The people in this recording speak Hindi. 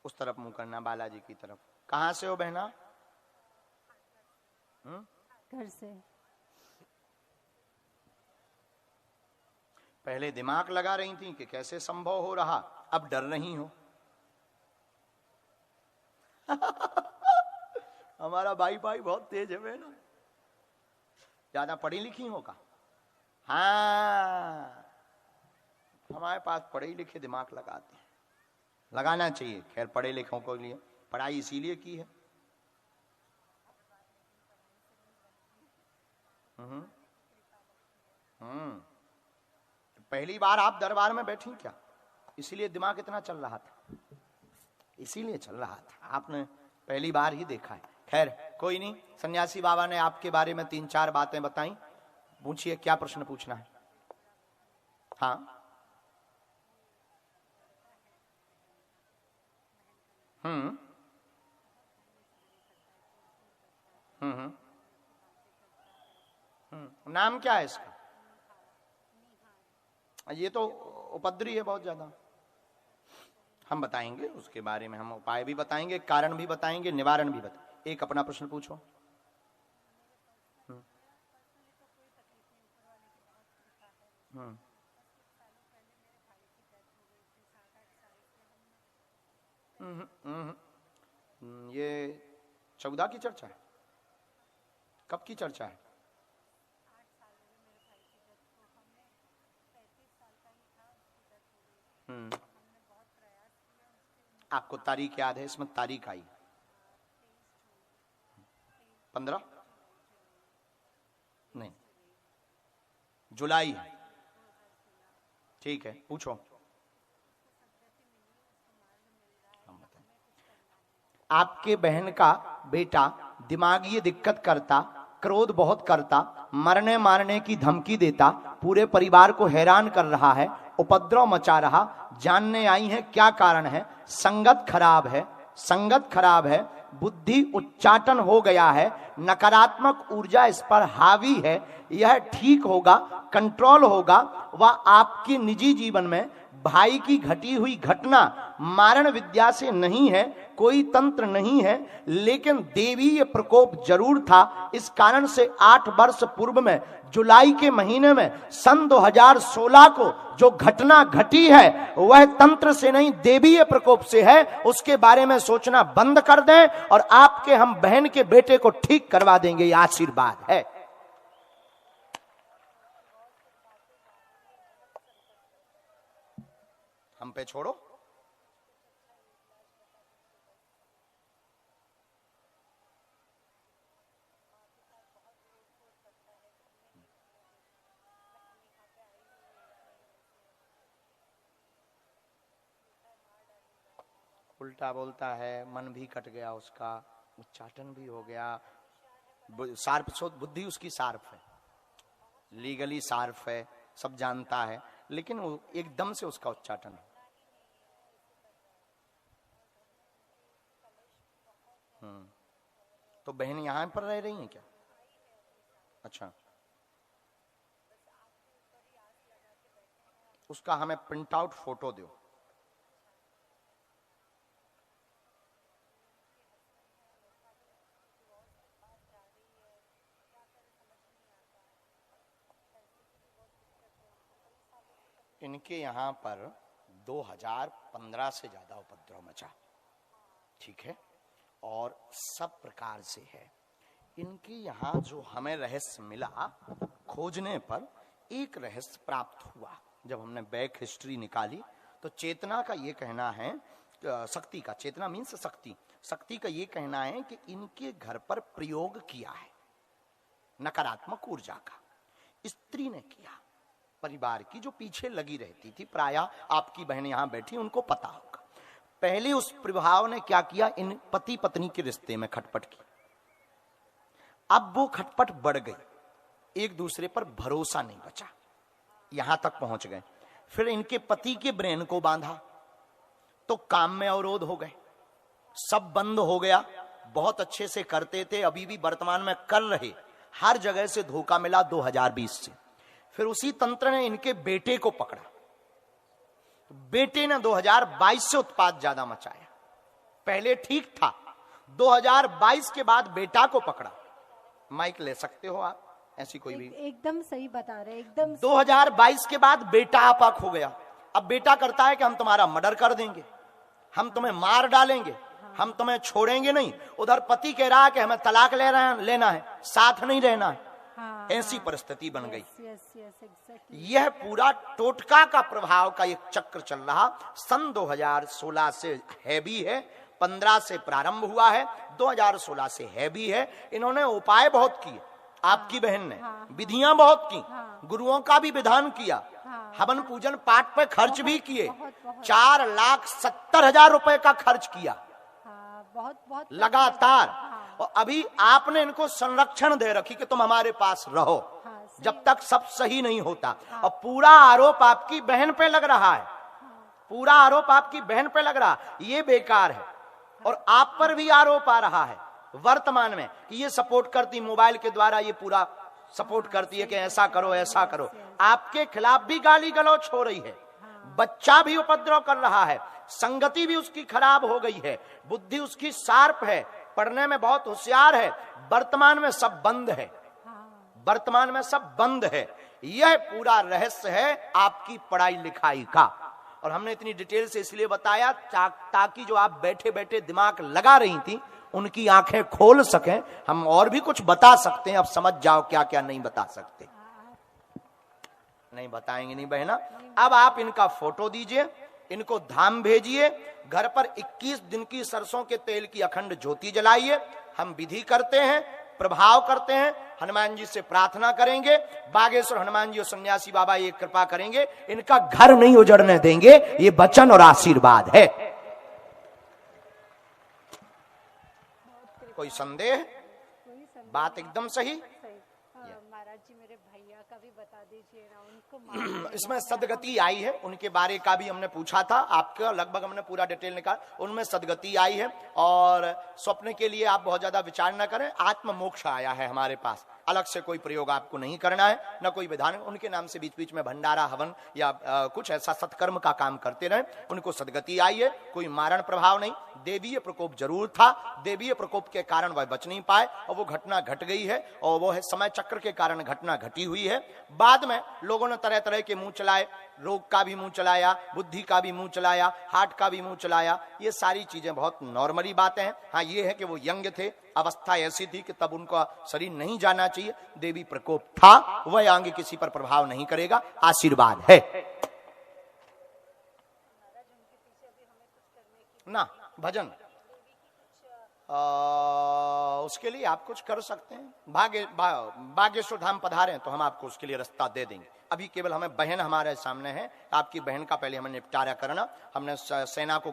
उस तरफ मुंह करना, बालाजी की तरफ। कहां से हो बहना? घर से। पहले दिमाग लगा रही थी कि कैसे संभव हो रहा, अब डर रही हो। हमारा भाई बहुत तेज है बहना। ज्यादा पढ़ी लिखी हो का? हाँ, हमारे पास पढ़े लिखे दिमाग लगाते हैं, लगाना चाहिए। खैर, पढ़े लिखों के लिए पढ़ाई इसीलिए की है। पहली बार आप दरबार में बैठी क्या? इसीलिए दिमाग इतना चल रहा था, इसीलिए चल रहा था। आपने पहली बार ही देखा है। खैर कोई नहीं, सन्यासी बाबा ने आपके बारे में 3-4 बातें बताई। पूछिए, क्या प्रश्न पूछना है? हाँ। नाम क्या है इसका? ये तो उपद्रवी है बहुत ज्यादा। हम बताएंगे उसके बारे में, हम उपाय भी बताएंगे, कारण भी बताएंगे, निवारण भी बताएंगे। एक अपना प्रश्न पूछो। ये 14 की चर्चा है? कब की चर्चा है? आपको तारीख याद है? इसमें तारीख आई 15 नहीं, जुलाई है। ठीक है, पूछो। आपके बहन का बेटा दिमागी दिक्कत करता, क्रोध बहुत करता, मरने मारने की धमकी देता, पूरे परिवार को हैरान कर रहा है, उपद्रव मचा रहा। जानने आई है क्या कारण है? संगत खराब है, संगत खराब है, बुद्धि उच्चाटन हो गया है, नकारात्मक ऊर्जा इस पर हावी है। यह ठीक होगा, कंट्रोल होगा। वह आपके निजी जीवन में भाई की घटी हुई घटना मारण विद्या से नहीं है, कोई तंत्र नहीं है, लेकिन देवीय प्रकोप जरूर था। इस कारण से 8 वर्ष पूर्व में जुलाई के महीने में सन 2016 को जो घटना घटी है वह तंत्र से नहीं, देवीय प्रकोप से है। उसके बारे में सोचना बंद कर दें और आपके हम बहन के बेटे को ठीक करवा देंगे, ये आशीर्वाद है। हम पे छोड़ो। उल्टा बोलता है, मन भी कट गया उसका, उच्चाटन भी हो गया। शार्प बुद्धि उसकी शार्प है, लीगली शार्प है, सब जानता है, लेकिन एकदम से उसका उच्चाटन है। तो बहन यहां पर रह रही है क्या? अच्छा, उसका हमें प्रिंट आउट फोटो दो। इनके यहां पर 2015 से ज्यादा उपद्रव मचा, ठीक है, और सब प्रकार से है। इनके यहां जो हमें रहस्य मिला, खोजने पर एक रहस्य प्राप्त हुआ। जब हमने बैक हिस्ट्री निकाली तो चेतना का ये कहना है, शक्ति का, चेतना मीन्स शक्ति, शक्ति का ये कहना है कि इनके घर पर प्रयोग किया है नकारात्मक ऊर्जा का, स्त्री ने किया, परिवार की जो पीछे लगी रहती थी। प्रायः आपकी बहन यहां बैठी, उनको पता होगा। पहले उस प्रभाव ने क्या किया, इन पति पत्नी के रिश्ते में खटपट की। अब वो खटपट बढ़ गई, एक दूसरे पर भरोसा नहीं बचा, यहां तक पहुंच गए। फिर इनके पति के ब्रेन को बांधा तो काम में अवरोध हो गए, सब बंद हो गया। बहुत अच्छे से करते थे, अभी भी वर्तमान में कर रहे, हर जगह से धोखा मिला 2020 से। फिर उसी तंत्र ने इनके बेटे को पकड़ा, बेटे ने 2022 से उत्पाद ज्यादा मचाया। पहले ठीक था, 2022 के बाद बेटा को पकड़ा। माइक ले सकते हो आप, ऐसी कोई भी। एकदम सही बता रहे, एकदम 2022 के बाद बेटा आपक हो गया। अब बेटा करता है कि हम तुम्हारा मर्डर कर देंगे, हम तुम्हें मार डालेंगे, हम तुम्हें छोड़ेंगे नहीं। उधर पति कह रहा है कि हमें तलाक लेना है, साथ नहीं रहना है। ऐसी परिस्थिति बन गई। यह पूरा टोटका का प्रभाव का एक चक्र चल रहा। सन 2016 से है भी है, 15 से प्रारंभ हुआ है, 2016 से है भी है। इन्होंने उपाय बहुत किए, आपकी बहन ने विधियां बहुत की, गुरुओं का भी विधान किया, हवन पूजन पाठ पे खर्च भी किए, 4,70,000 रुपए का खर्च किया बहुत लगातार। और अभी आपने इनको संरक्षण दे रखी कि तुम हमारे पास रहो जब तक सब सही नहीं होता। और पूरा आरोप आपकी बहन पे लग रहा है, पूरा आरोप आपकी बहन पे लग रहा है, ये बेकार है। और आप पर भी आरोप आ रहा है वर्तमान में कि ये सपोर्ट करती, मोबाइल के द्वारा ये पूरा सपोर्ट करती है कि ऐसा करो ऐसा करो। आपके खिलाफ भी गाली गलौच हो रही है, बच्चा भी उपद्रव कर रहा है, संगति भी उसकी खराब हो गई है, बुद्धि उसकी शार्प है, पढ़ने में बहुत होशियार है। वर्तमान में सब बंद है, वर्तमान में सब बंद है। यह पूरा रहस्य है आपकी पढ़ाई लिखाई का। और हमने इतनी डिटेल से इसलिए बताया ताकि जो आप बैठे बैठे दिमाग लगा रही थी उनकी आंखें खोल सकें। हम और भी कुछ बता सकते हैं, अब समझ जाओ क्या क्या नहीं बता सकते। नहीं बताएंगे नहीं बहना। अब आप इनका फोटो दीजिए, इनको धाम भेजिए, घर पर 21 दिन की सरसों के तेल की अखंड ज्योति जलाइए। हम विधि करते हैं, प्रभाव करते हैं, हनुमान जी से प्रार्थना करेंगे, बागेश्वर हनुमान जी और सन्यासी बाबा ये कृपा करेंगे, इनका घर नहीं उजड़ने देंगे। ये वचन और आशीर्वाद है। कोई संदेह? बात एकदम सही। महाराज जी मेरे भैया का भी बता दीजिए ना, उनको इसमें सदगति आई है, उनके बारे का भी हमने पूछा था आपका, लगभग हमने पूरा डिटेल निकाला, उनमें सदगति आई है। और स्वप्न के लिए आप बहुत ज्यादा विचार न करें, आत्म मोक्ष आया है हमारे पास, अलग से कोई प्रयोग आपको नहीं करना है, न कोई विधान। उनके नाम से बीच बीच में भंडारा हवन या कुछ ऐसा सत्कर्म का काम करते रहे, उनको सदगति आई है, कोई मारण प्रभाव नहीं। देवीय प्रकोप जरूर था, देवीय प्रकोप के कारण वह बच नहीं पाए और वो घटना घट गई है, और वो है समय चक्र के कारण घटना घटी हुई है। बाद में लोगों ने तरह तरह के मुंह चलाए, रोग का भी मुंह चलाया, बुद्धि का भी मुंह चलाया, हार्ट का भी मुंह चलाया। ये सारी चीजें बहुत नॉर्मली बातें हैं। हाँ ये है कि वो यंग थे, अवस्था ऐसी थी कि तब उनका शरीर नहीं जाना चाहिए, देवी प्रकोप था, वह आगे किसी पर प्रभाव नहीं करेगा, आशीर्वाद है ना। भजन उसके लिए आप कुछ कर सकते हैं, बागेश्वर धाम पधारें तो हम आपको उसके लिए रास्ता दे देंगे। अभी केवल हमें बहन हमारे सामने है, आपकी बहन का पहले हमें निपटारा करना। हमने सेना को